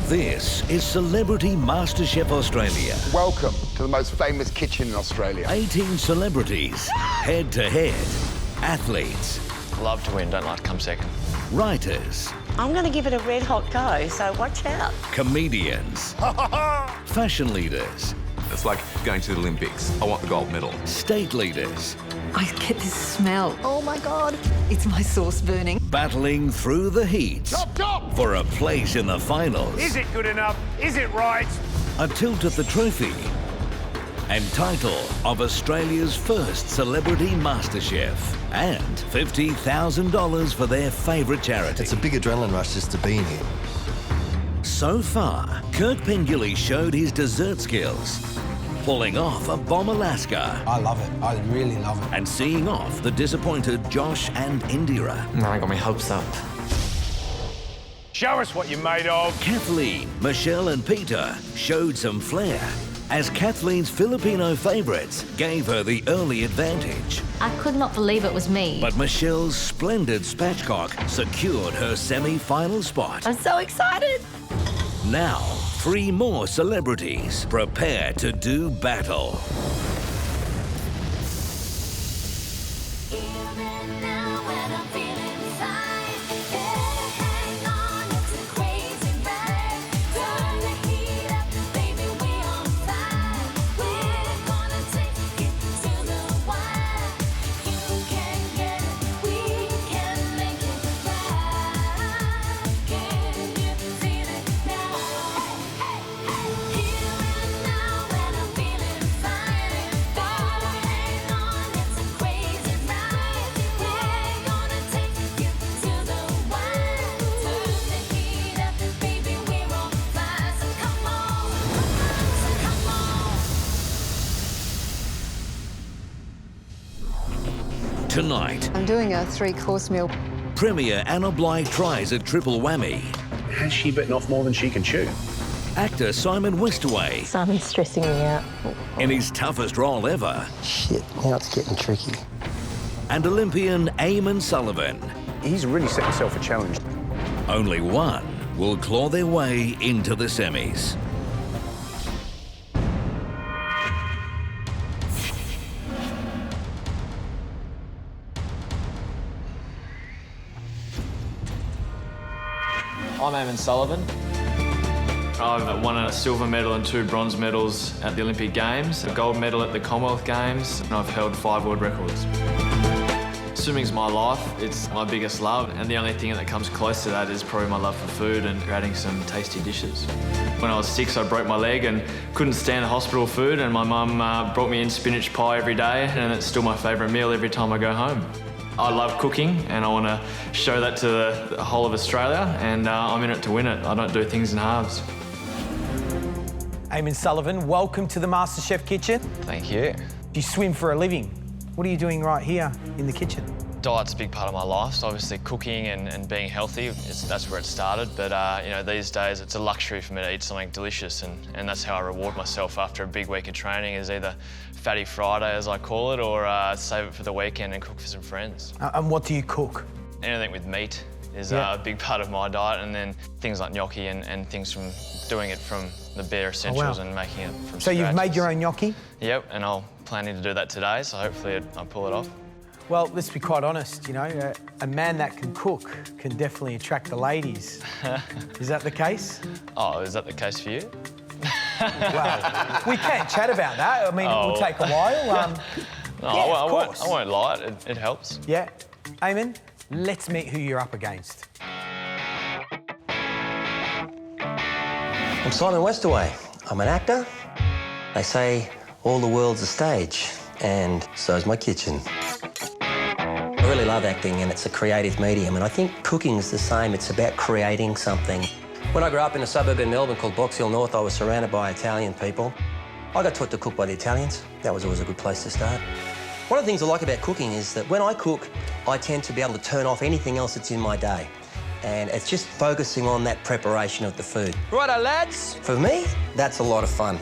This is Celebrity MasterChef Australia. Welcome to the most famous kitchen in Australia. 18 celebrities, head-to-head, athletes. Love to win, don't like to come second. Writers. I'm going to give it a red-hot go, so watch out. Comedians. Fashion leaders. It's like going to the Olympics. I want the gold medal. State leaders. I get this smell. Oh my God. It's my sauce burning. Battling through the heat. Stop! For a place in the finals. Is it good enough? Is it right? A tilt at the trophy. And title of Australia's first Celebrity MasterChef. And $50,000 for their favourite charity. It's a big adrenaline rush just to be in here. So far, Kirk Pengilly showed his dessert skills, pulling off a bomb Alaska. I love it. I really love it. And seeing off the disappointed Josh and Indira. I got my hopes up. Show us what you're made of. Kathleen, Michelle and Peter showed some flair as Kathleen's Filipino favourites gave her the early advantage. I could not believe it was me. But Michelle's splendid spatchcock secured her semi-final spot. I'm so excited. Now, 3 more celebrities prepare to do battle. Tonight, I'm doing a 3-course meal. Premier Anna Bligh tries a triple whammy. Has she bitten off more than she can chew? Actor Simon Westaway, Simon's stressing me out. in his toughest role ever. Shit, now it's getting tricky. And Olympian Eamon Sullivan. He's really set himself a challenge. Only one will claw their way into the semis. I'm Eamon Sullivan. I've won a silver medal and 2 bronze medals at the Olympic Games, a gold medal at the Commonwealth Games, and I've held 5 world records. Swimming's my life, it's my biggest love, and the only thing that comes close to that is probably my love for food and creating some tasty dishes. When I was 6, I broke my leg and couldn't stand hospital food, and my mum brought me in spinach pie every day, and it's still my favourite meal every time I go home. I love cooking and I want to show that to the whole of Australia, and I'm in it to win it. I don't do things in halves. Eamon Sullivan, welcome to the MasterChef kitchen. Thank you. You swim for a living. What are you doing right here in the kitchen? Diet's a big part of my life, so obviously cooking and being healthy, that's where it started. But you know, these days it's a luxury for me to eat something delicious, and that's how I reward myself after a big week of training, is either Fatty Friday, as I call it, or save it for the weekend and cook for some friends. And what do you cook? Anything with meat is a big part of my diet, and then things like gnocchi and things from doing it from the bare essentials and making it from So scratch. you've made your own gnocchi? Yep, and I'm planning to do that today, so hopefully I pull it off. Well, let's be quite honest, you know, a man that can cook can definitely attract the ladies. Is that the case? Oh, is that the case for you? Well, we can't chat about that. I mean, it will take a while. No, yeah, I of course. won't lie, it helps. Yeah. Eamon, let's meet who you're up against. I'm Simon Westaway. I'm an actor. They say all the world's a stage, and so's my kitchen. I really love acting, and it's a creative medium, and I think cooking's the same. It's about creating something. When I grew up in a suburb in Melbourne called Box Hill North, I was surrounded by Italian people. I got taught to cook by the Italians. That was always a good place to start. One of the things I like about cooking is that when I cook, I tend to be able to turn off anything else that's in my day. And it's just focusing on that preparation of the food. Righto, lads. For me, that's a lot of fun.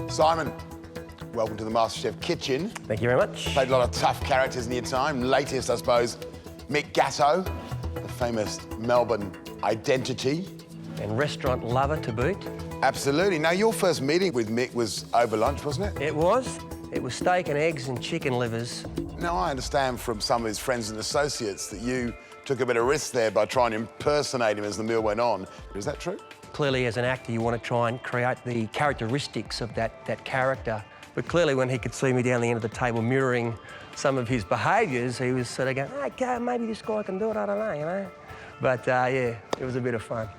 Simon, welcome to the MasterChef kitchen. Thank you very much. Played a lot of tough characters in your time. Latest, I suppose, Mick Gatto, the famous Melbourne identity. and restaurant lover to boot. Absolutely. Now, your first meeting with Mick was over lunch, wasn't it? It was. It was steak and eggs and chicken livers. Now, I understand from some of his friends and associates that you took a bit of risk there by trying to impersonate him as the meal went on. Is that true? Clearly, as an actor, you want to try and create the characteristics of that character. But clearly, when he could see me down the end of the table mirroring some of his behaviours, he was sort of going, okay, maybe this guy can do it, I don't know, you know? But, yeah, it was a bit of fun.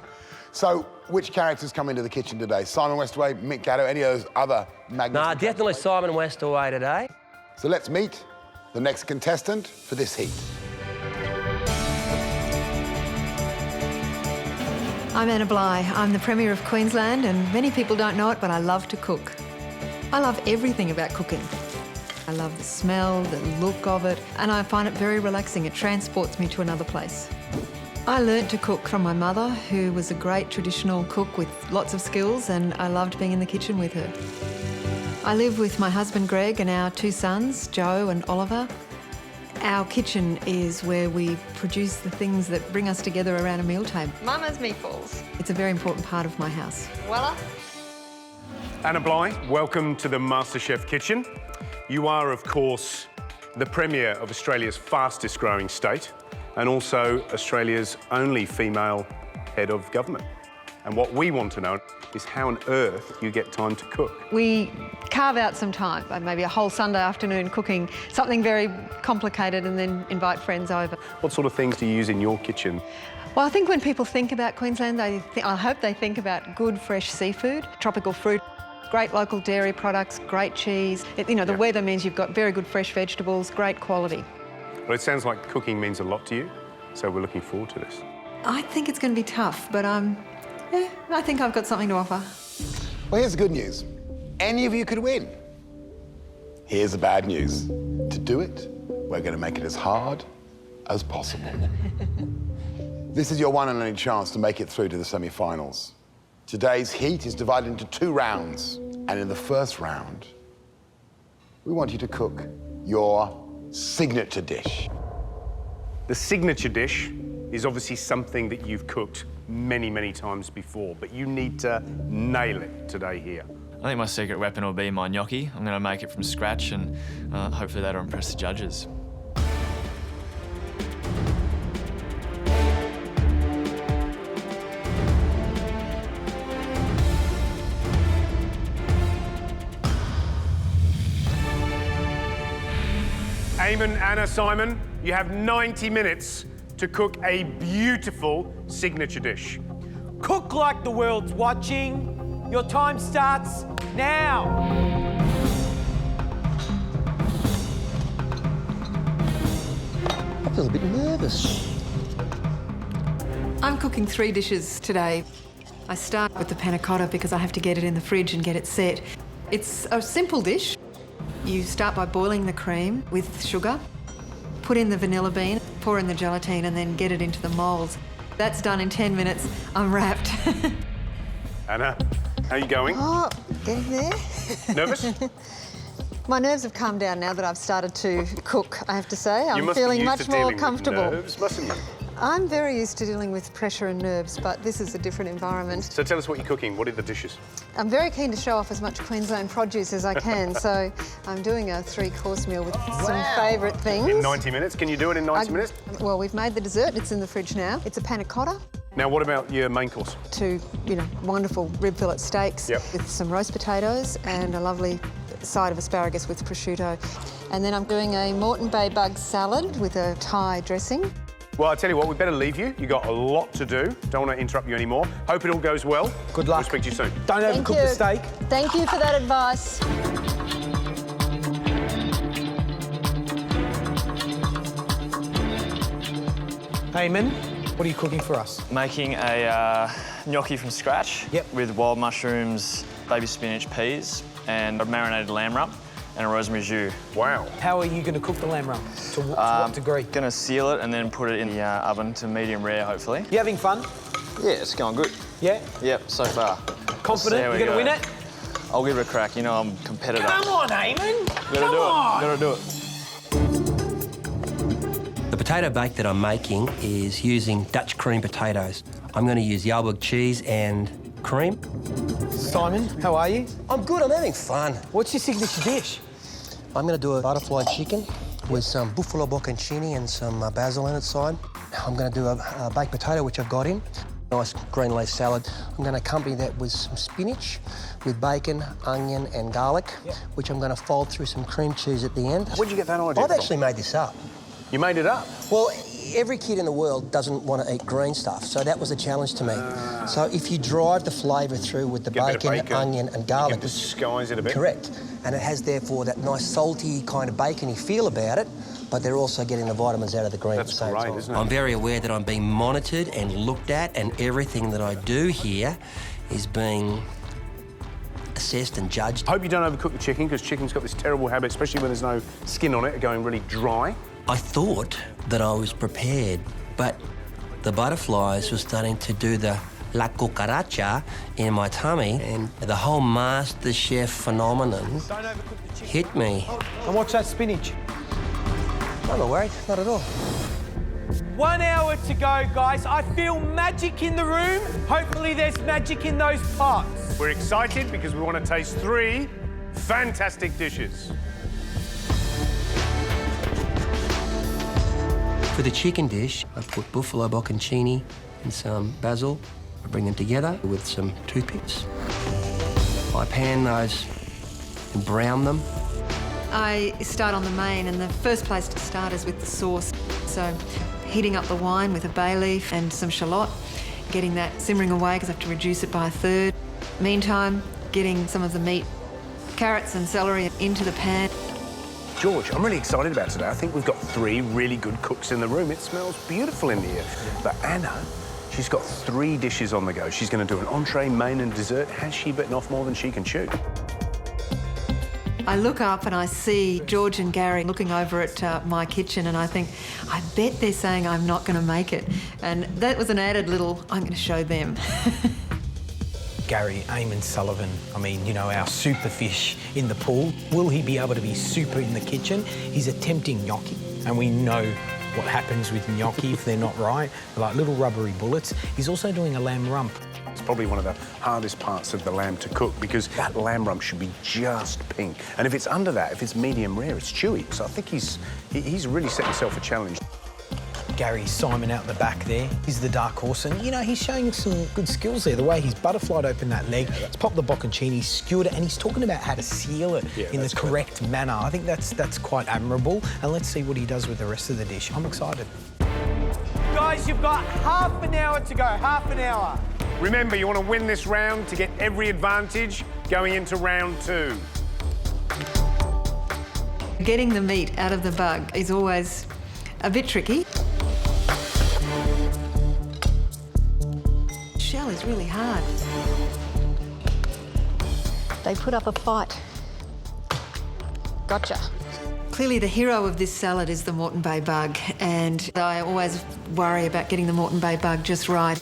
So, which characters come into the kitchen today? Simon Westaway, Mick Gatto, any of those other magnificent... No, definitely Simon Westaway today. So let's meet the next contestant for this heat. I'm Anna Bligh. I'm the Premier of Queensland, and many people don't know it, but I love to cook. I love everything about cooking. I love the smell, the look of it, and I find it very relaxing. It transports me to another place. I learnt to cook from my mother, who was a great traditional cook with lots of skills, and I loved being in the kitchen with her. I live with my husband Greg and our 2 sons, Joe and Oliver. Our kitchen is where we produce the things that bring us together around a meal table. Mama's meatballs. It's a very important part of my house. Voila. Anna Bligh, welcome to the MasterChef kitchen. You are, of course, the Premier of Australia's fastest growing state and also Australia's only female head of government. And what we want to know is how on earth you get time to cook. We carve out some time, maybe a whole Sunday afternoon cooking something very complicated and then invite friends over. What sort of things do you use in your kitchen? Well, I think when people think about Queensland, I hope they think about good fresh seafood, tropical fruit, great local dairy products, great cheese. The weather means you've got very good fresh vegetables, great quality. Well, it sounds like cooking means a lot to you, so we're looking forward to this. I think it's going to be tough, but I think I've got something to offer. Well, here's the good news. Any of you could win. Here's the bad news. To do it, we're going to make it as hard as possible. This is your one and only chance to make it through to the semi-finals. Today's heat is divided into 2 rounds, and in the first round, we want you to cook your signature dish. The signature dish is obviously something that you've cooked many, many times before, but you need to nail it today here. I think my secret weapon will be my gnocchi. I'm going to make it from scratch and hopefully that'll impress the judges. Eamon, Anna, Simon, you have 90 minutes to cook a beautiful signature dish. Cook like the world's watching. Your time starts now. I feel a bit nervous. I'm cooking 3 dishes today. I start with the panna cotta because I have to get it in the fridge and get it set. It's a simple dish. You start by boiling the cream with sugar, put in the vanilla bean, pour in the gelatine and then get it into the moulds. That's done in 10 minutes. I'm wrapped. Anna, how are you going? Oh, getting there. Nervous? My nerves have calmed down now that I've started to cook, I have to say. You I'm must feeling be used much to more dealing comfortable. With nerves, mustn't you? I'm very used to dealing with pressure and nerves, but this is a different environment. So tell us what you're cooking. What are the dishes? I'm very keen to show off as much Queensland produce as I can, so I'm doing a 3-course meal with some favourite things. In 90 minutes? Can you do it in 90 minutes? Well, we've made the dessert. It's in the fridge now. It's a panna cotta. Now, what about your main course? 2, wonderful rib fillet steaks with some roast potatoes and a lovely side of asparagus with prosciutto. And then I'm doing a Moreton Bay bug salad with a Thai dressing. Well, I'll tell you what, we better leave you. You've got a lot to do. Don't want to interrupt you anymore. Hope it all goes well. Good luck. We'll speak to you soon. Don't overcook the steak. Thank you for that advice. Eamon, what are you cooking for us? Making a gnocchi from scratch with wild mushrooms, baby spinach, peas, and a marinated lamb rump and a rosemary jus. Wow. How are you going to cook the lamb rump? To what degree? Gonna seal it and then put it in the oven to medium rare, hopefully. You having fun? Yeah, it's going good. Yeah? Yep, so far. Confident you're going to win it? I'll give it a crack. You know I'm competitive. Come on, Eamon. Gotta do it. The potato bake that I'm making is using Dutch cream potatoes. I'm going to use Yellow cheese and cream. Simon, how are you? I'm good, I'm having fun. What's your signature dish? I'm going to do a butterfly chicken with some buffalo bocconcini and some basil inside. I'm going to do a baked potato, which I've got in. Nice green leaf salad. I'm going to accompany that with some spinach, with bacon, onion and garlic, which I'm going to fold through some cream cheese at the end. Where'd you get that idea I've from? actually made this up. You made it up? Well, every kid in the world doesn't want to eat green stuff, so that was a challenge to me. So if you drive the flavour through with the bacon, onion and garlic... You can disguise it a bit. Correct. And it has, therefore, that nice salty kind of bacony feel about it, but they're also getting the vitamins out of the green at the same time. That's great, isn't it? I'm very aware that I'm being monitored and looked at, and everything that I do here is being assessed and judged. I hope you don't overcook the chicken, because chicken's got this terrible habit, especially when there's no skin on it, of going really dry. I thought that I was prepared, but the butterflies were starting to do the la cucaracha in my tummy, and the whole MasterChef phenomenon hit me. And what's that spinach? I'm not worried, not at all. 1 hour to go, guys. I feel magic in the room. Hopefully there's magic in those pots. We're excited because we want to taste 3 fantastic dishes. For the chicken dish, I put buffalo bocconcini and some basil. I bring them together with some toothpicks. I pan those and brown them. I start on the main, and the first place to start is with the sauce. So heating up the wine with a bay leaf and some shallot, getting that simmering away because I have to reduce it by 1/3. Meantime, getting some of the meat, carrots and celery into the pan. George, I'm really excited about today. I think we've got 3 really good cooks in the room. It smells beautiful in here. But Anna, she's got 3 dishes on the go. She's going to do an entree, main and dessert. Has she bitten off more than she can chew? I look up and I see George and Gary looking over at my kitchen, and I think, I bet they're saying I'm not going to make it. And that was an added little, I'm going to show them. Gary, Eamon Sullivan, I mean, you know, our super fish in the pool. Will he be able to be super in the kitchen? He's attempting gnocchi, and we know what happens with gnocchi if they're not right, like little rubbery bullets. He's also doing a lamb rump. It's probably one of the hardest parts of the lamb to cook, because that lamb rump should be just pink. And if it's under that, if it's medium rare, it's chewy. So I think he's really set himself a challenge. Gary Simon out the back there. He's the dark horse, and, you know, he's showing some good skills there. The way he's butterflied open that leg, he's popped the bocconcini, skewered it, and he's talking about how to seal it in the correct manner. I think that's quite admirable, and let's see what he does with the rest of the dish. I'm excited. Guys, you've got half an hour to go, half an hour. Remember, you want to win this round to get every advantage going into round 2. Getting the meat out of the bug is always a bit tricky. Shell is really hard. They put up a fight. Gotcha. Clearly the hero of this salad is the Moreton Bay bug, and I always worry about getting the Moreton Bay bug just right.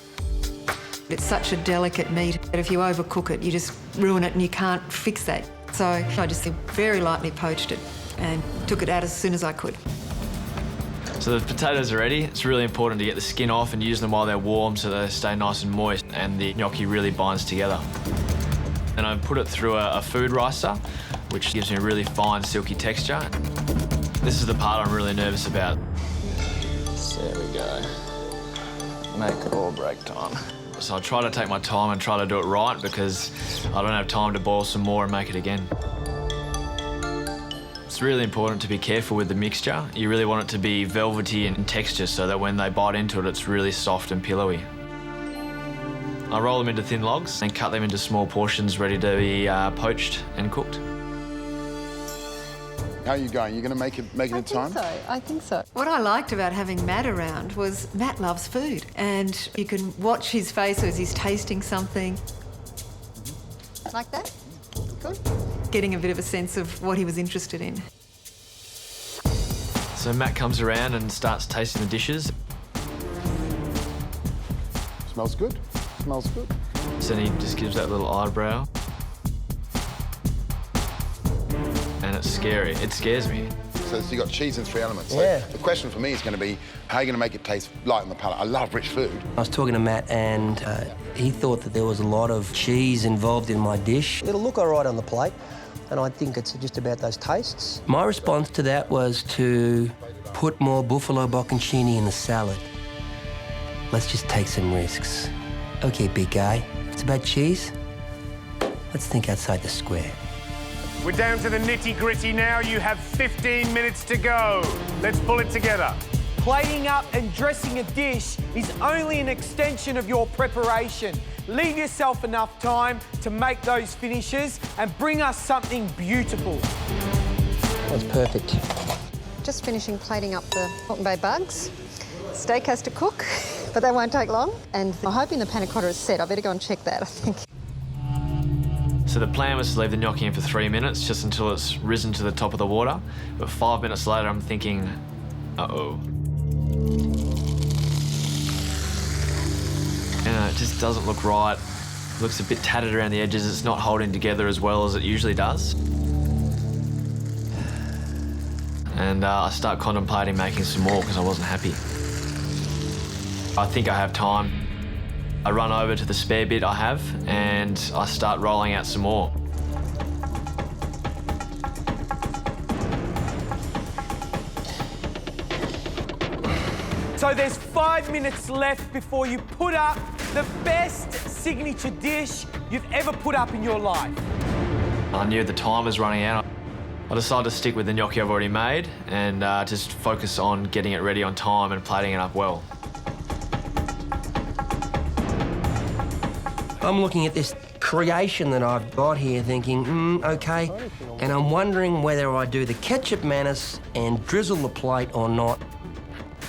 It's such a delicate meat that if you overcook it, you just ruin it and you can't fix that. So I just very lightly poached it and took it out as soon as I could. So the potatoes are ready. It's really important to get the skin off and use them while they're warm so they stay nice and moist and the gnocchi really binds together. And I put it through a food ricer, which gives me a really fine, silky texture. This is the part I'm really nervous about. There we go. Make or break time. So I try to take my time and try to do it right, because I don't have time to boil some more and make it again. It's really important to be careful with the mixture. You really want it to be velvety in texture so that when they bite into it, it's really soft and pillowy. I roll them into thin logs and cut them into small portions ready to be poached and cooked. How are you going? You going to make it in time? I think so. What I liked about having Matt around was Matt loves food, and you can watch his face as he's tasting something. Like that? Good. Getting a bit of a sense of what he was interested in. So Matt comes around and starts tasting the dishes. Smells good. Smells good. So then he just gives that little eyebrow. And it's scary. It scares me. So So you've got cheese and 3 elements. So Yeah. the question for me is going to be, how are you going to make it taste light on the palate? I love rich food. I was talking to Matt and he thought that there was a lot of cheese involved in my dish. It'll look all right on the plate, and I think it's just about those tastes. My response to that was to put more buffalo bocconcini in the salad. Let's just take some risks. Okay, big guy, it's about cheese. Let's think outside the square. We're down to the nitty-gritty now. You have 15 minutes to go. Let's pull it together. Plating up and dressing a dish is only an extension of your preparation. Leave yourself enough time to make those finishes and bring us something beautiful. That's perfect. Just finishing plating up the Moreton Bay bugs. Steak has to cook, but they won't take long. And I'm hoping the panna cotta is set. I better go and check that, I think. So the plan was to leave the gnocchi in for 3 minutes, just until it's risen to the top of the water. But 5 minutes later, I'm thinking, uh-oh. It just doesn't look right. It looks a bit tattered around the edges. It's not holding together as well as it usually does. And I start contemplating making some more because I wasn't happy. I think I have time. I run over to the spare bit I have and I start rolling out some more. So there's 5 minutes left before you put up the best signature dish you've ever put up in your life. I knew the time was running out. I decided to stick with the gnocchi I've already made and just focus on getting it ready on time and plating it up well. I'm looking at this creation that I've got here thinking, okay, and I'm wondering whether I do the ketchup menace and drizzle the plate or not.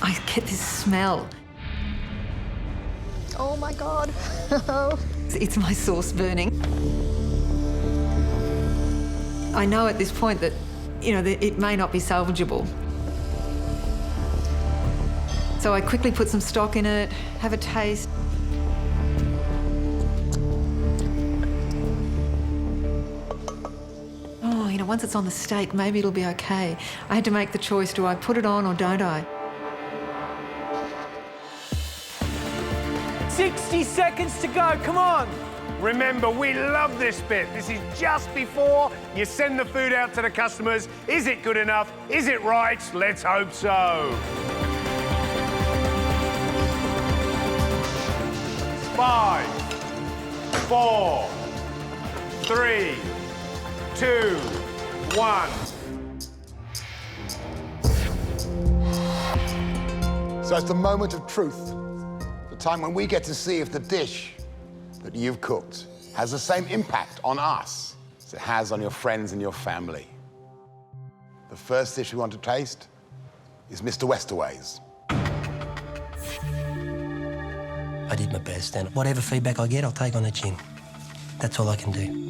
I get this smell. Oh, my God. It's my sauce burning. I know at this point that, you know, that it may not be salvageable. So I quickly put some stock in it, have a taste. Oh, you know, once it's on the steak, maybe it'll be okay. I had to make the choice, do I put it on or don't I? 60 seconds to go, come on. Remember, we love this bit. This is just before you send the food out to the customers. Is it good enough? Is it right? Let's hope so. 5, 4, 3, 2, 1. So it's the moment of truth. The time when we get to see if the dish that you've cooked has the same impact on us as it has on your friends and your family. The first dish we want to taste is Mr. Westaway's. I did my best, and whatever feedback I get, I'll take on the chin. That's all I can do.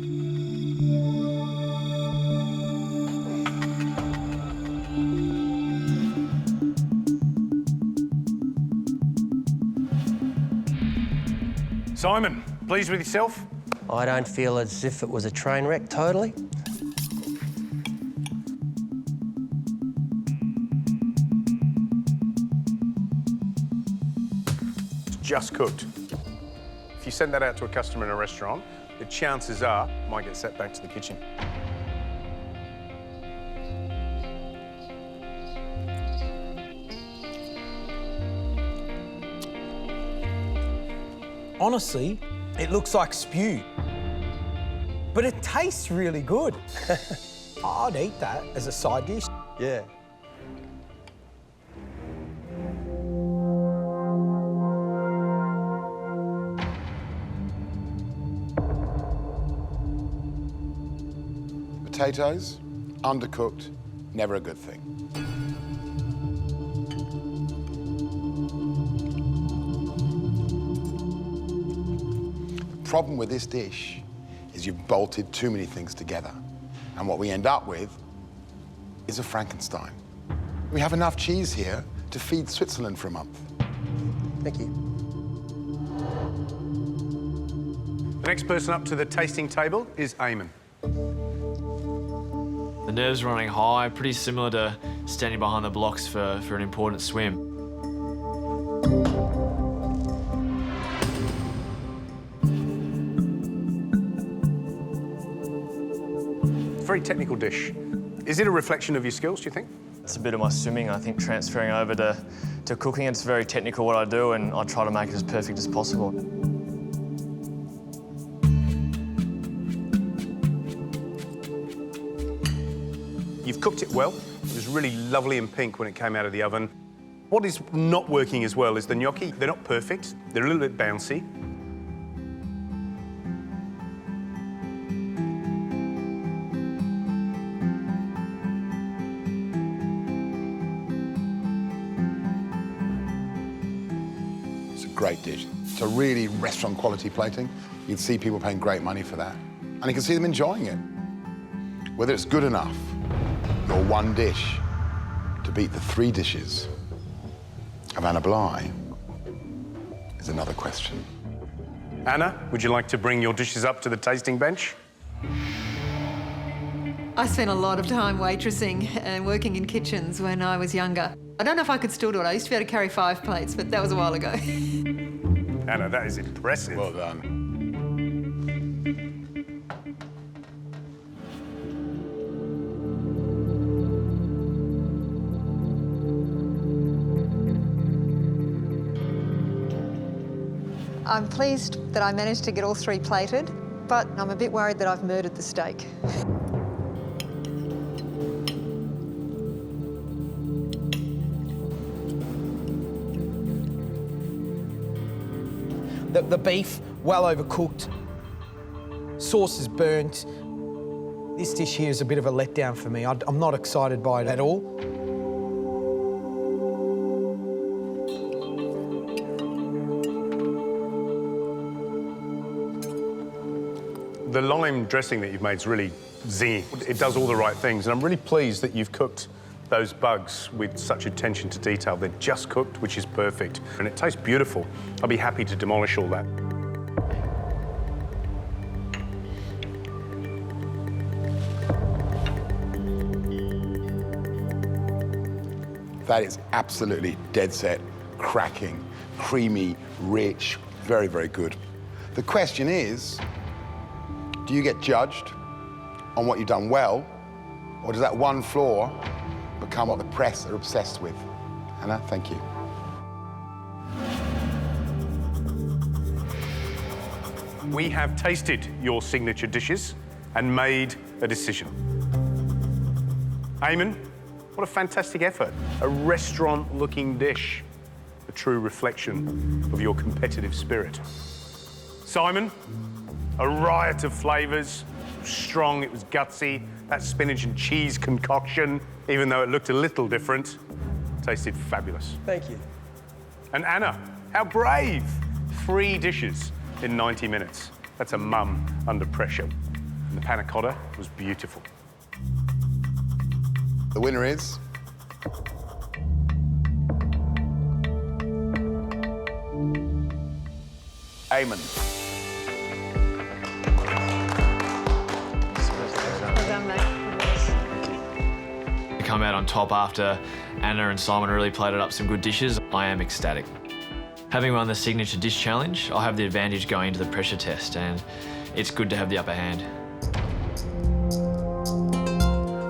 Simon, pleased with yourself? I don't feel as if it was a train wreck, totally. It's just cooked. If you send that out to a customer in a restaurant, the chances are it might get sent back to the kitchen. Honestly, it looks like spew. But it tastes really good. I'd eat that as a side dish. Yeah. Potatoes, undercooked, never a good thing. The problem with this dish is you've bolted too many things together. And what we end up with is a Frankenstein. We have enough cheese here to feed Switzerland for a month. Thank you. The next person up to the tasting table is Eamon. The nerves running high, pretty similar to standing behind the blocks for an important swim. Very technical dish. Is it a reflection of your skills, do you think? It's a bit of my swimming, I think, transferring over to cooking. It's very technical what I do, and I try to make it as perfect as possible. You've cooked it well. It was really lovely and pink when it came out of the oven. What is not working as well is the gnocchi. They're not perfect. They're a little bit bouncy. Great dish. It's a really restaurant quality plating. You can see people paying great money for that. And you can see them enjoying it. Whether it's good enough, your one dish, to beat the 3 dishes of Anna Bligh is another question. Anna, would you like to bring your dishes up to the tasting bench? I spent a lot of time waitressing and working in kitchens when I was younger. I don't know if I could still do it. I used to be able to carry 5 plates, but that was a while ago. Anna, that is impressive. Well done. I'm pleased that I managed to get all 3 plated, but I'm a bit worried that I've murdered the steak. The beef, well overcooked. Sauce is burnt. This dish here is a bit of a letdown for me. I'm not excited by it at all. The lime dressing that you've made is really zingy. It does all the right things, and I'm really pleased that you've cooked those bugs with such attention to detail. They're just cooked, which is perfect, and it tastes beautiful. I'll be happy to demolish all that. That is absolutely dead set, cracking, creamy, rich, very, very good. The question is, do you get judged on what you've done well, or does that one flaw become what the press are obsessed with? Anna, thank you. We have tasted your signature dishes and made a decision. Eamon, what a fantastic effort. A restaurant-looking dish, a true reflection of your competitive spirit. Simon, a riot of flavours, strong, it was gutsy. That spinach and cheese concoction, even though it looked a little different, tasted fabulous. Thank you. And Anna, how brave! 3 dishes in 90 minutes. That's a mum under pressure. And the panna cotta was beautiful. The winner is... Eamon. To come out on top after Anna and Simon really plated up some good dishes, I am ecstatic. Having won the Signature Dish Challenge, I have the advantage going into the pressure test, and it's good to have the upper hand.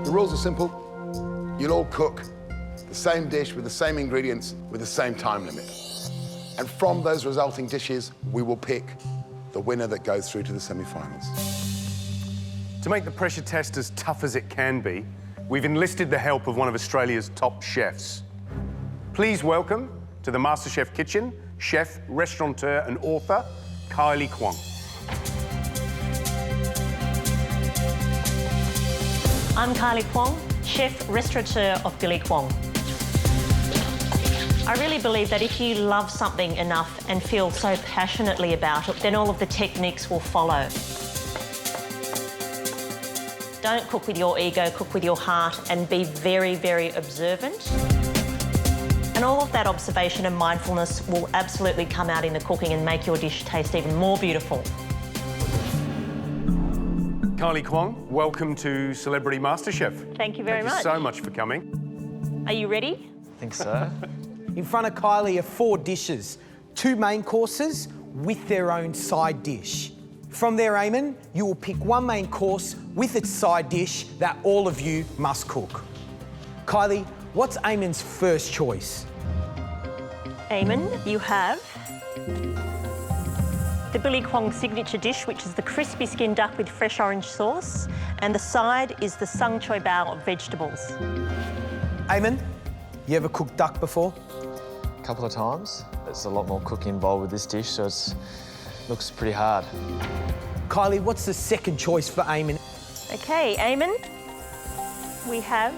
The rules are simple. You'll all cook the same dish with the same ingredients with the same time limit. And from those resulting dishes, we will pick the winner that goes through to the semi-finals. To make the pressure test as tough as it can be, we've enlisted the help of one of Australia's top chefs. Please welcome to the MasterChef kitchen, chef, restaurateur and author, Kylie Kwong. I'm Kylie Kwong, chef, restaurateur of Billy Kwong. I really believe that if you love something enough and feel so passionately about it, then all of the techniques will follow. Don't cook with your ego, cook with your heart, and be very, very observant. And all of that observation and mindfulness will absolutely come out in the cooking and make your dish taste even more beautiful. Kylie Kwong, welcome to Celebrity MasterChef. Thank you very much. Thank you so much for coming. Are you ready? I think so. In front of Kylie are 4 dishes, 2 main courses with their own side dish. From there, Eamon, you will pick 1 main course with its side dish that all of you must cook. Kylie, what's Eamon's first choice? Eamon, you have the Billy Kwong signature dish, which is the crispy skin duck with fresh orange sauce, and the side is the sung choy bao of vegetables. Eamon, you ever cooked duck before? A couple of times. There's a lot more cooking involved with this dish, so it looks pretty hard. Kylie, what's the second choice for Eamon? Okay, Eamon, we have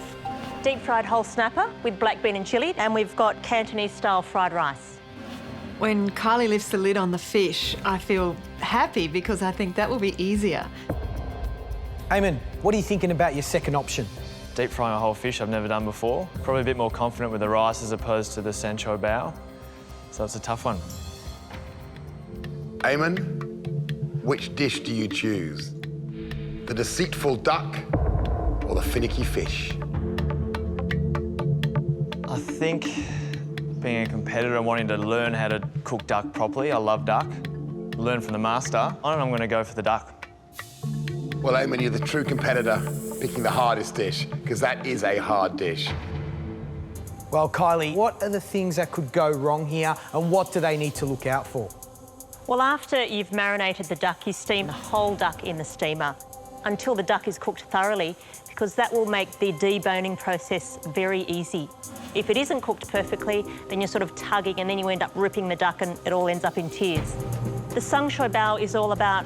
deep fried whole snapper with black bean and chilli, and we've got Cantonese style fried rice. When Kylie lifts the lid on the fish, I feel happy because I think that will be easier. Eamon, what are you thinking about your second option? Deep frying a whole fish I've never done before. Probably a bit more confident with the rice as opposed to the san choy bao. So it's a tough one. Eamon, which dish do you choose? The deceitful duck or the finicky fish? I think being a competitor and wanting to learn how to cook duck properly, I love duck. Learn from the master. I don't know, I'm going to go for the duck. Well, Eamon, you're the true competitor, picking the hardest dish, because that is a hard dish. Well, Kylie, what are the things that could go wrong here and what do they need to look out for? Well, after you've marinated the duck, you steam the whole duck in the steamer until the duck is cooked thoroughly, because that will make the deboning process very easy. If it isn't cooked perfectly, then you're sort of tugging and then you end up ripping the duck and it all ends up in tears. The sung choy bao is all about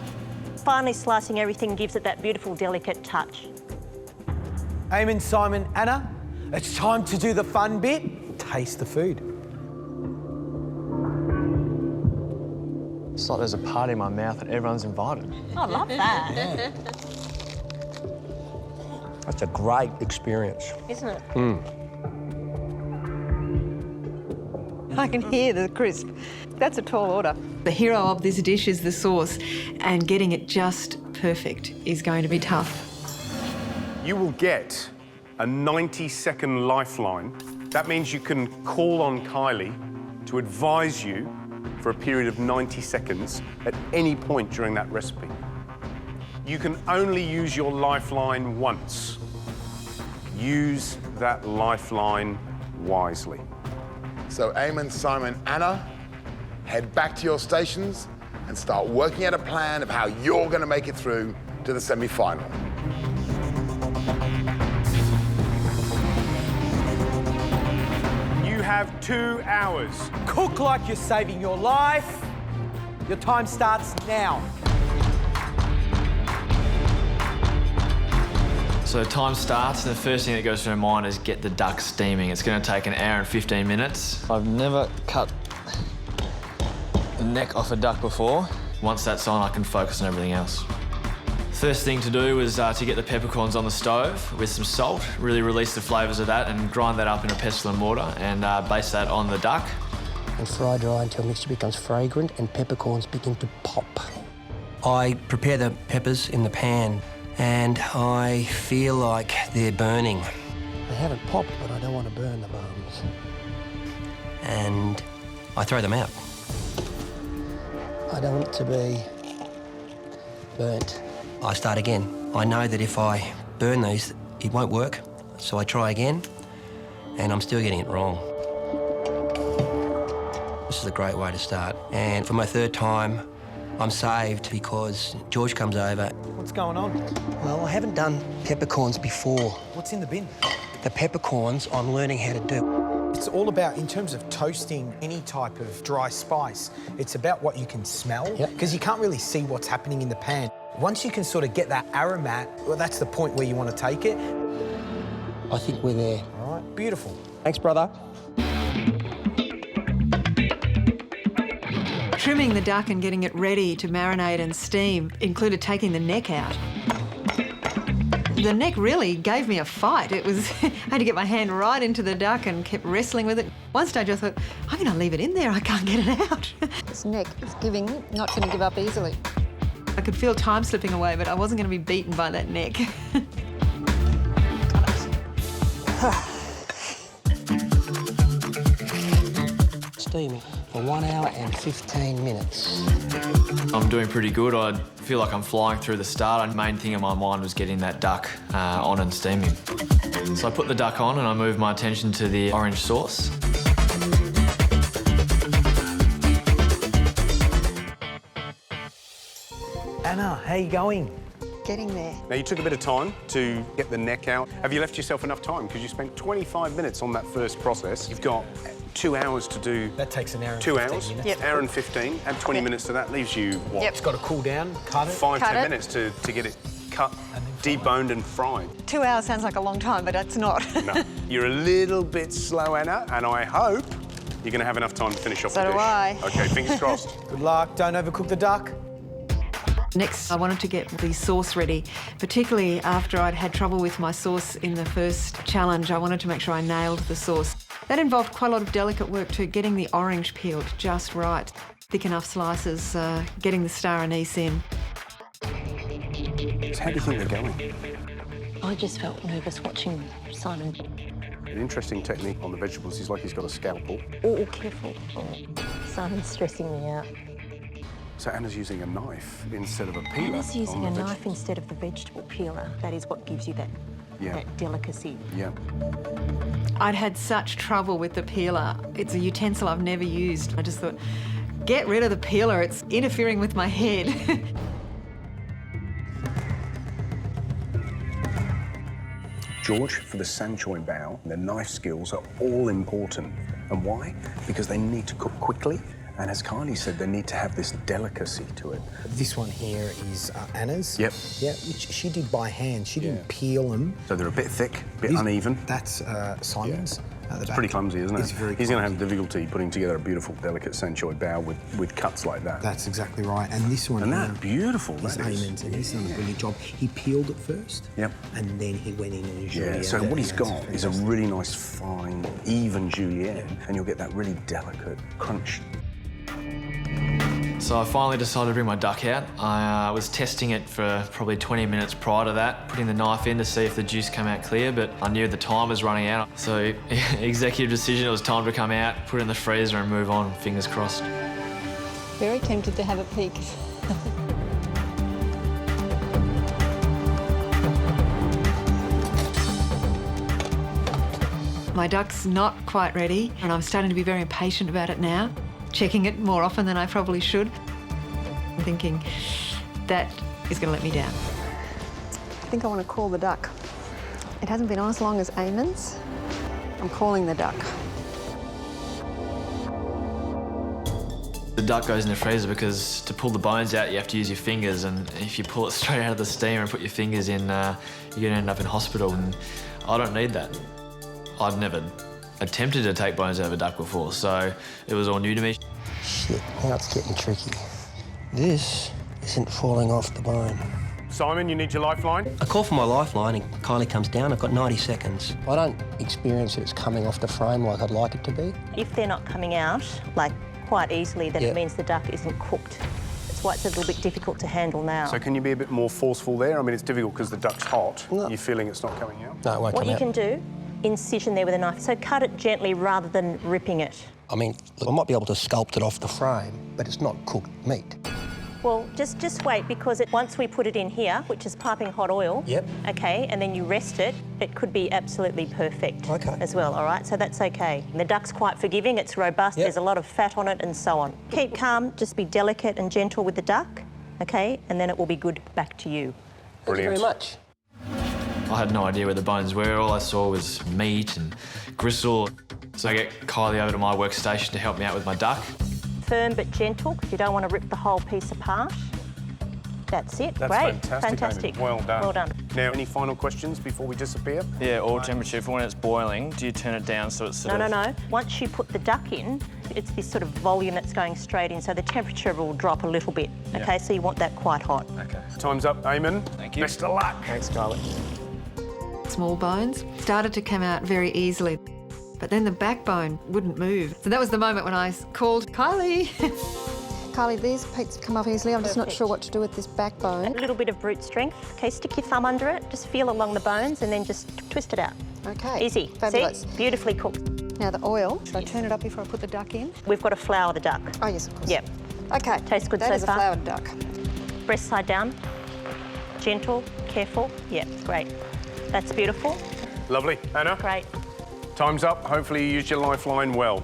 finely slicing everything, gives it that beautiful, delicate touch. Eamon, Simon, Anna, it's time to do the fun bit. Taste the food. It's like there's a party in my mouth and everyone's invited. I love that. That's a great experience. Isn't it? I can hear the crisp. That's a tall order. The hero of this dish is the sauce, and getting it just perfect is going to be tough. You will get a 90-second lifeline. That means you can call on Kylie to advise you for a period of 90 seconds at any point during that recipe. You can only use your lifeline once. Use that lifeline wisely. So Eamon, Simon, Anna, head back to your stations and start working out a plan of how you're going to make it through to the semi-final. You have 2 hours. Cook like you're saving your life. Your time starts now. So time starts, and the first thing that goes through my mind is get the duck steaming. It's going to take 1 hour and 15 minutes. I've never cut the neck off a duck before. Once that's on, I can focus on everything else. First thing to do is to get the peppercorns on the stove with some salt, really release the flavours of that and grind that up in a pestle and mortar and base that on the duck. And fry dry until mixture becomes fragrant and peppercorns begin to pop. I prepare the peppers in the pan and I feel like they're burning. They haven't popped, but I don't want to burn the bums. And I throw them out. I don't want it to be burnt. I start again. I know that if I burn these, it won't work, so I try again, and I'm still getting it wrong. This is a great way to start. And for my 3rd time, I'm saved because George comes over. What's going on? Well, I haven't done peppercorns before. What's in the bin? The peppercorns I'm learning how to do. It's all about, in terms of toasting any type of dry spice, it's about what you can smell, because you can't really see what's happening in the pan. Once you can sort of get that aromat, well, that's the point where you want to take it. I think we're there. All right, beautiful. Thanks, brother. Trimming the duck and getting it ready to marinate and steam included taking the neck out. The neck really gave me a fight. It was, I had to get my hand right into the duck and kept wrestling with it. One stage I thought, I'm going to leave it in there, I can't get it out. This neck is giving, not going to give up easily. I could feel time slipping away, but I wasn't going to be beaten by that neck. steaming for 1 hour and 15 minutes. I'm doing pretty good. I feel like I'm flying through the start. The main thing in my mind was getting that duck on and steaming. So I put the duck on and I moved my attention to the orange sauce. Anna, how you going? Getting there. Now, you took a bit of time to get the neck out. Have you left yourself enough time? Because you spent 25 minutes on that first process. You've got 2 hours to do... That takes an hour and 2 15 hours? minutes. Yep. Hour and 15, add 20 Yep. minutes to that, leaves you, what? It's got to cool down, cut it. 5, Cut 10 it. minutes to get it cut, deboned and fried. 2 hours sounds like a long time, but it's not. No. You're a little bit slow, Anna, and I hope you're going to have enough time to finish off So the dish. do I. OK, fingers crossed. Good luck. Don't overcook the duck. Next, I wanted to get the sauce ready, particularly after I'd had trouble with my sauce in the first challenge. I wanted to make sure I nailed the sauce. That involved quite a lot of delicate work too, getting the orange peeled just right, thick enough slices, getting the star anise in. So how do you think they're going? I just felt nervous watching Simon. An interesting technique on the vegetables is like he's got a scalpel. Oh, careful. Oh, Simon's stressing me out. So Anna's using a knife instead of a peeler. Anna's using on a the knife instead of the vegetable peeler. That is what gives you that, Yeah. that delicacy. Yeah. I'd had such trouble with the peeler. It's a utensil I've never used. I just thought, get rid of the peeler, it's interfering with my head. George, for the sanchoy bao, the knife skills are all important. And why? Because they need to cook quickly. And as Kylie said, they need to have this delicacy to it. This one here is Anna's. Yep. Yeah, which she did by hand. She didn't peel them. So they're a bit thick, a bit uneven. That's Simon's at the It's back. pretty clumsy, isn't it? It's very He's going to clumsy. have difficulty putting together a beautiful, delicate sanchoy bao with cuts like that. That's exactly right. And this one And here that, beautiful, is that is. Eamon's, and he's done a brilliant job. He peeled it first. Yep. And then he went in and Yeah, julienned so it, what he's and that's got is a fantastic. really nice, fine, even julienne, and you'll get that really delicate crunch. So I finally decided to bring my duck out. I was testing it for probably 20 minutes prior to that, putting the knife in to see if the juice came out clear, but I knew the time was running out. So executive decision, it was time to come out, put it in the freezer and move on, fingers crossed. Very tempted to have a peek. My duck's not quite ready, and I'm starting to be very impatient about it now, checking it more often than I probably should. I'm thinking, that is going to let me down. I think I want to call the duck. It hasn't been on as long as Eamon's. I'm calling the duck. The duck goes in the freezer because to pull the bones out, you have to use your fingers, and if you pull it straight out of the steamer and put your fingers in, you're going to end up in hospital, and I don't need that. I'd never attempted to take bones out of a duck before, so it was all new to me. Shit, now it's getting tricky. This isn't falling off the bone. Simon, you need your lifeline? I call for my lifeline and Kylie comes down. I've got 90 seconds. I don't experience that it's coming off the frame like I'd like it to be. If they're not coming out, like, quite easily, then Yep. it means the duck isn't cooked. That's why it's a little bit difficult to handle now. So can you be a bit more forceful there? I mean, it's difficult because the duck's hot. No. You're feeling it's not coming out? No, it won't What come you out. can do, incision there with a knife. So cut it gently rather than ripping it. I mean, look, I might be able to sculpt it off the frame, but it's not cooked meat. Well, just wait, because once we put it in here, which is piping hot oil, Yep. okay, and then you rest it, it could be absolutely perfect Okay. as well, all right? So that's okay. And the duck's quite forgiving, it's robust, Yep. there's a lot of fat on it and so on. Keep calm, just be delicate and gentle with the duck, okay, and then it will be good back to you. Thank you Brilliant. very much. I had no idea where the bones were. All I saw was meat and gristle. So I get Kylie over to my workstation to help me out with my duck. Firm but gentle, because you don't want to rip the whole piece apart. That's it. That's Great. fantastic. Eamon. Well done. Well done. Now, any final questions before we disappear? Yeah, oil temperature. For when it's boiling, do you turn it down so it's No. Once you put the duck in, it's this sort of volume that's going straight in, so the temperature will drop a little bit. Okay, so you want that quite hot. Okay. Time's up, Eamon. Thank you. Best of luck. Thanks, Kylie. Small bones started to come out very easily, but then the backbone wouldn't move. So that was the moment when I called Kylie. Kylie, these peaks come up easily. I'm just not sure what to do with this A backbone. little bit of brute strength. Okay, stick your thumb under it, just feel along the bones and then just twist it out. Okay. Easy. Fabulous. See? Beautifully cooked. Now the oil, should I turn it up before I put the duck in? We've got to flour the duck. Oh, yes, of course. Yep. Okay. Tastes good that so is far? a floured duck. Breast side down. Gentle, careful. Yep, great. That's beautiful. Lovely. Anna? Great. Time's up. Hopefully you used your lifeline well.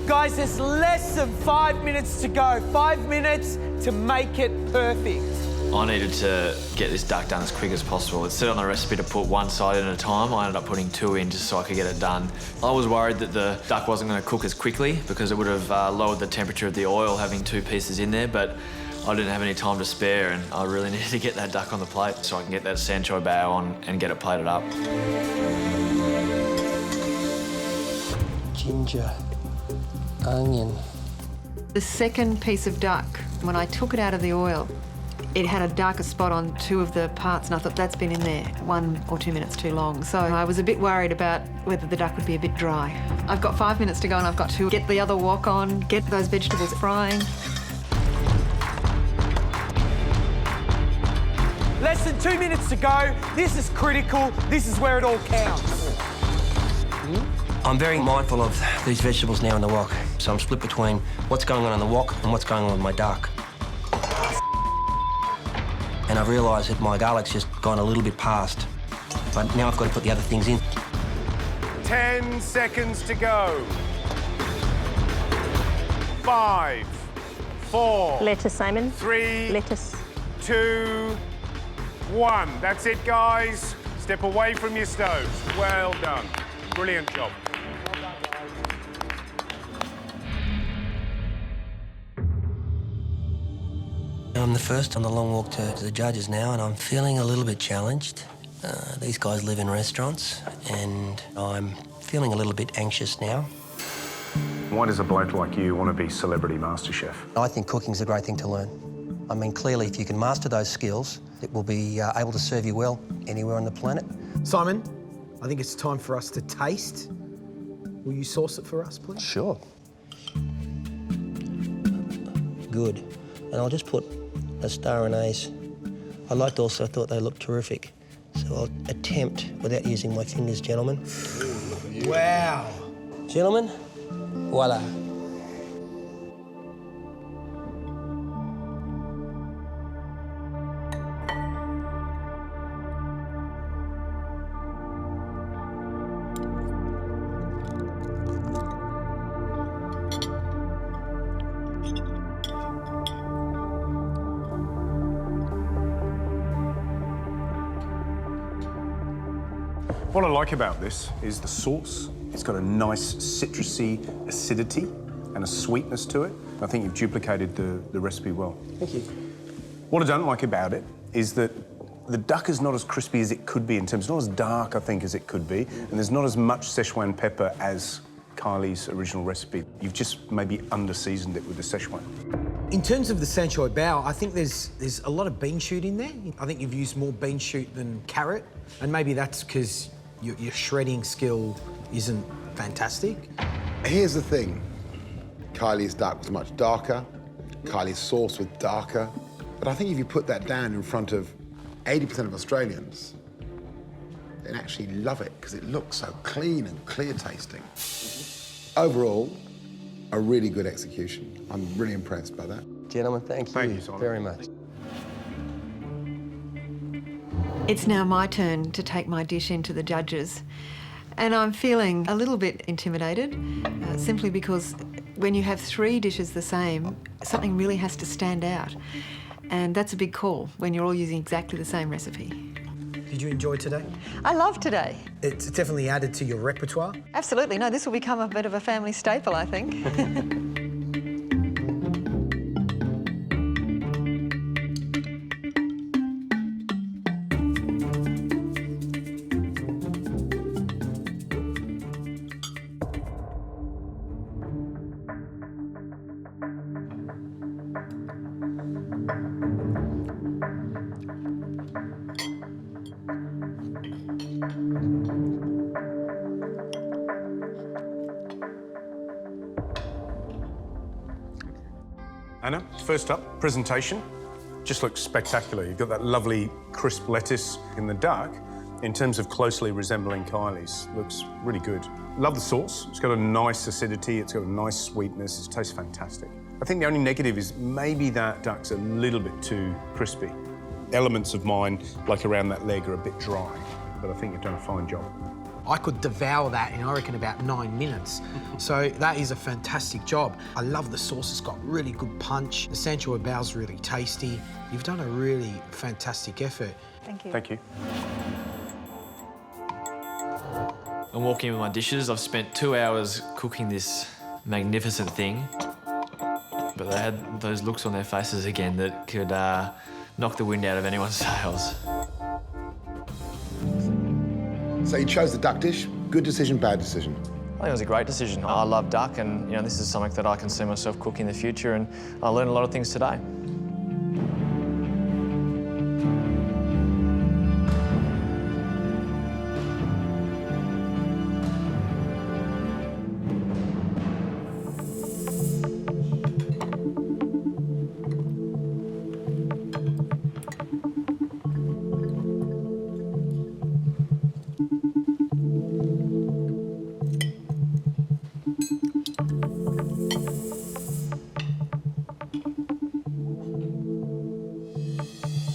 Guys, there's less than 5 minutes to go. 5 minutes to make it perfect. I needed to get this duck done as quick as possible. It said on the recipe to put one side in at a time. I ended up putting 2 in just so I could get it done. I was worried that the duck wasn't going to cook as quickly because it would have lowered the temperature of the oil having 2 pieces in there, but I didn't have any time to spare and I really needed to get that duck on the plate so I can get that sanchoy bao on and get it plated up. Ginger, onion. The second piece of duck, when I took it out of the oil, it had a darker spot on 2 of the parts, and I thought that's been in there 1 or 2 minutes too long. So I was a bit worried about whether the duck would be a bit dry. I've got 5 minutes to go and I've got to get the other wok on, get those vegetables frying. Less than 2 minutes to go. This is critical. This is where it all counts. I'm very mindful of these vegetables now in the wok, so I'm split between what's going on in the wok and what's going on with my duck. And I've realised that my garlic's just gone a little bit past, but now I've got to put the other things in. 10 seconds to go. 5, 4, Lettuce, Simon. 3, Lettuce. 2, 1. That's it, guys. Step away from your stoves. Well done. Brilliant job. I'm the first on the long walk to the judges now, and I'm feeling a little bit challenged. These guys live in restaurants, and I'm feeling a little bit anxious now. Why does a bloke like you want to be Celebrity MasterChef? I think cooking's a great thing to learn. I mean, clearly, if you can master those skills, it will be able to serve you well anywhere on the planet. Simon, I think it's time for us to taste. Will you sauce it for us, please? Sure. Good. And I'll just put a star anise. I thought they looked terrific. So I'll attempt without using my fingers, gentlemen. Wow. Gentlemen, voila. What I like about this is the sauce. It's got a nice citrusy acidity and a sweetness to it. I think you've duplicated the recipe well. Thank you. What I don't like about it is that the duck is not as crispy as it could be in terms, not as dark, I think, as it could be, and there's not as much Szechuan pepper as Kylie's original recipe. You've just maybe under-seasoned it with the Szechuan. In terms of the sanchoy bao, I think there's a lot of bean shoot in there. I think you've used more bean shoot than carrot, and maybe that's because your shredding skill isn't fantastic. Here's the thing. Kylie's duck was much darker. Kylie's sauce was darker. But I think if you put that down in front of 80% of Australians, they'd actually love it because it looks so clean and clear tasting. Overall, a really good execution. I'm really impressed by that. Gentlemen, thank you Simon. very much. It's now my turn to take my dish into the judges. And I'm feeling a little bit intimidated, simply because when you have 3 dishes the same, something really has to stand out. And that's a big call when you're all using exactly the same recipe. Did you enjoy today? I love today. It's definitely added to your repertoire. Absolutely. No, this will become a bit of a family staple, I think. Anna, first up, presentation. Just looks spectacular. You've got that lovely crisp lettuce in the duck. in terms of closely resembling Kylie's, looks really good. Love the sauce. It's got a nice acidity, it's got a nice sweetness, it tastes fantastic. I think the only negative is maybe that duck's a little bit too crispy. Elements of mine, like around that leg, are a bit dry, but I think you've done a fine job. I could devour that in, I reckon, about 9 minutes. So that is a fantastic job. I love the sauce, it's got really good punch. The Sancho Bao's really tasty. You've done a really fantastic effort. Thank you. Thank you. I'm walking in with my dishes. I've spent 2 hours cooking this magnificent thing, but they had those looks on their faces again that could knock the wind out of anyone's sails. So you chose the duck dish. Good decision, bad decision? I think it was a great decision. I love duck, and this is something that I can see myself cooking in the future, and I learned a lot of things today.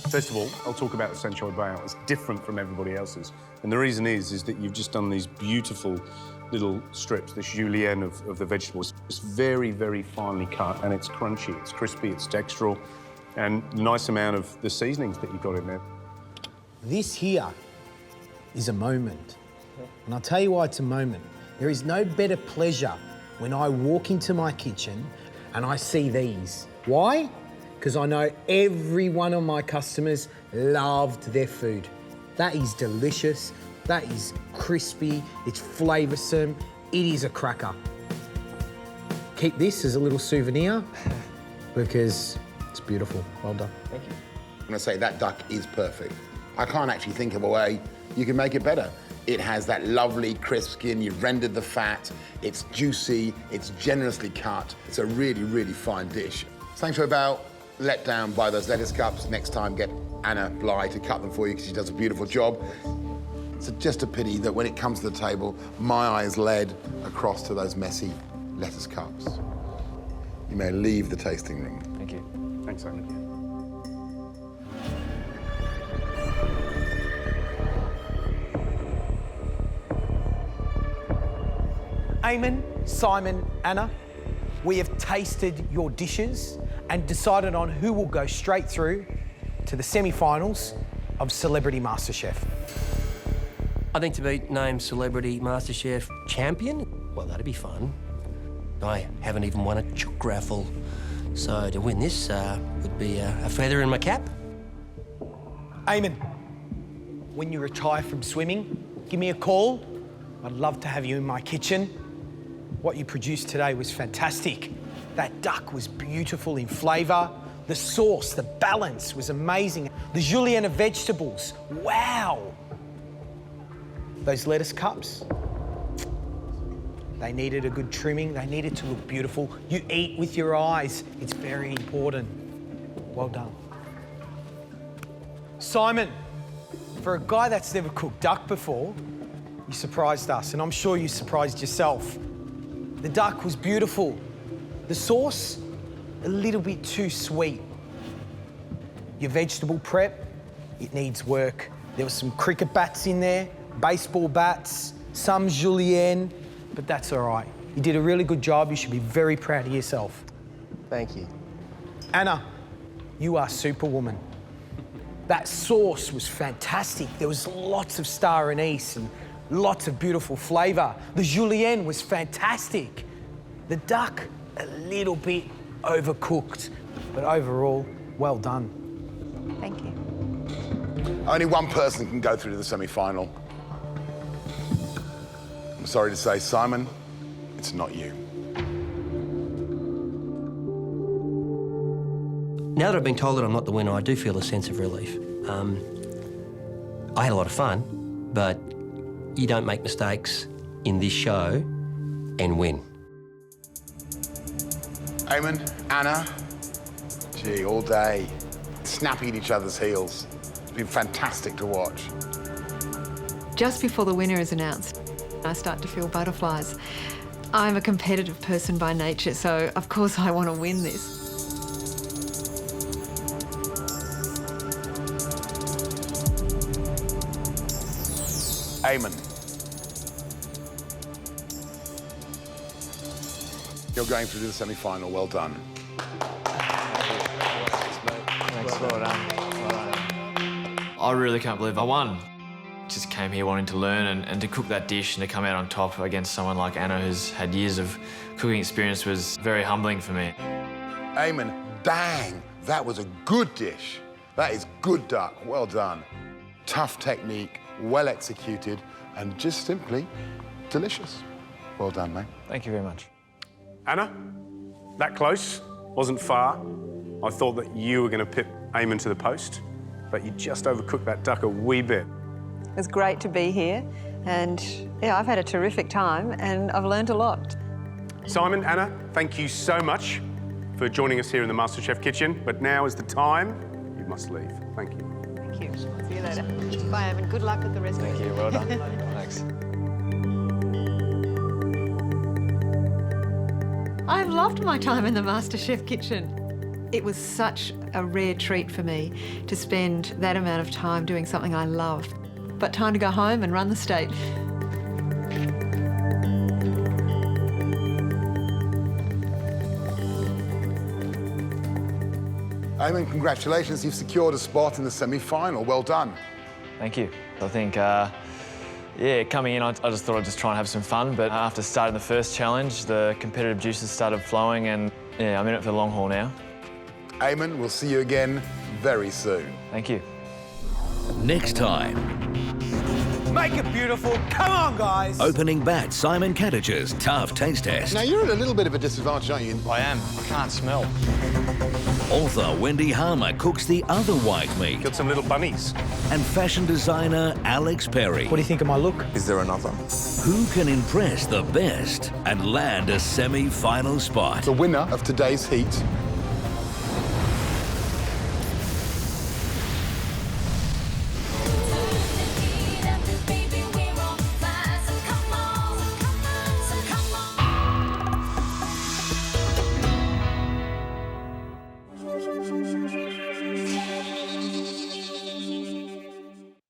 First of all, I'll talk about the Sancho Bao. It's different from everybody else's. And the reason is that you've just done these beautiful little strips, this julienne of the vegetables. It's very, very finely cut, and it's crunchy, it's crispy, it's textural, and a nice amount of the seasonings that you've got in there. This here is a moment. And I'll tell you why it's a moment. There is no better pleasure when I walk into my kitchen and I see these. Why? Because I know every one of my customers loved their food. That is delicious, that is crispy, it's flavoursome, it is a cracker. Keep this as a little souvenir because it's beautiful. Well done. Thank you. I'm gonna say that duck is perfect. I can't actually think of a way you can make it better. It has that lovely crisp skin, you've rendered the fat, it's juicy, it's generously cut. It's a really, really fine dish. Sancho Bao, let down by those lettuce cups. Next time, get Anna Bly to cut them for you because she does a beautiful job. It's just a pity that when it comes to the table, my eyes led across to those messy lettuce cups. You may leave the tasting room. Thank you. Thanks, Anna. Eamon, Simon, Anna, we have tasted your dishes and decided on who will go straight through to the semi-finals of Celebrity MasterChef. I think to be named Celebrity MasterChef Champion, well, that'd be fun. I haven't even won a chook raffle, so to win this would be a feather in my cap. Eamon, when you retire from swimming, give me a call. I'd love to have you in my kitchen. What you produced today was fantastic. That duck was beautiful in flavour. The sauce, the balance was amazing. The julienne of vegetables, wow. Those lettuce cups, they needed a good trimming. They needed to look beautiful. You eat with your eyes. It's very important. Well done. Simon, for a guy that's never cooked duck before, you surprised us, and I'm sure you surprised yourself. The duck was beautiful. The sauce, a little bit too sweet. Your vegetable prep, it needs work. There were some cricket bats in there, baseball bats, some julienne, but that's all right. You did a really good job. You should be very proud of yourself. Thank you. Anna, you are superwoman. That sauce was fantastic. There was lots of star anise and lots of beautiful flavour. The julienne was fantastic. The duck, a little bit overcooked, but overall, well done. Thank you. Only one person can go through to the semi-final. I'm sorry to say, Simon, it's not you. Now that I've been told that I'm not the winner, I do feel a sense of relief. I had a lot of fun, but you don't make mistakes in this show and win. Eamon, Anna, gee, all day, snapping at each other's heels. It's been fantastic to watch. Just before the winner is announced, I start to feel butterflies. I'm a competitive person by nature, so of course I want to win this. Eamon. You're going through to the semi-final. Well done. Thanks, well done. I really can't believe I won. Just came here wanting to learn and to cook that dish and to come out on top against someone like Anna who's had years of cooking experience was very humbling for me. Eamon, bang! That was a good dish. That is good duck. Well done. Tough technique, well executed, and just simply delicious. Well done, mate. Thank you very much. Anna, that close, wasn't far. I thought that you were going to pip Eamon to the post, but you just overcooked that duck a wee bit. It's great to be here, and yeah, I've had a terrific time and I've learned a lot. Simon, Anna, thank you so much for joining us here in the MasterChef kitchen, but now is the time you must leave. Thank you. Thank you. See you later. Bye, Eamon. Good luck with the rest of it. Thank you, well done. Thanks. I've loved my time in the MasterChef kitchen. It was such a rare treat for me to spend that amount of time doing something I love. But time to go home and run the state. Eamon, congratulations. You've secured a spot in the semi-final. Well done. Thank you. I think, yeah, coming in, I just thought I'd just try and have some fun, but after starting the first challenge, the competitive juices started flowing and, yeah, I'm in it for the long haul now. Eamon, we'll see you again very soon. Thank you. Next time, Make it beautiful. Come on, guys. opening bat Simon Katich's tough taste test. Now, you're at a little bit of a disadvantage, aren't you? I am. I can't smell. Author Wendy Harmer cooks the other white meat. Got some little bunnies. And fashion designer Alex Perry. What do you think of my look? Is there another? Who can impress the best and land a semi-final spot? The winner of today's heat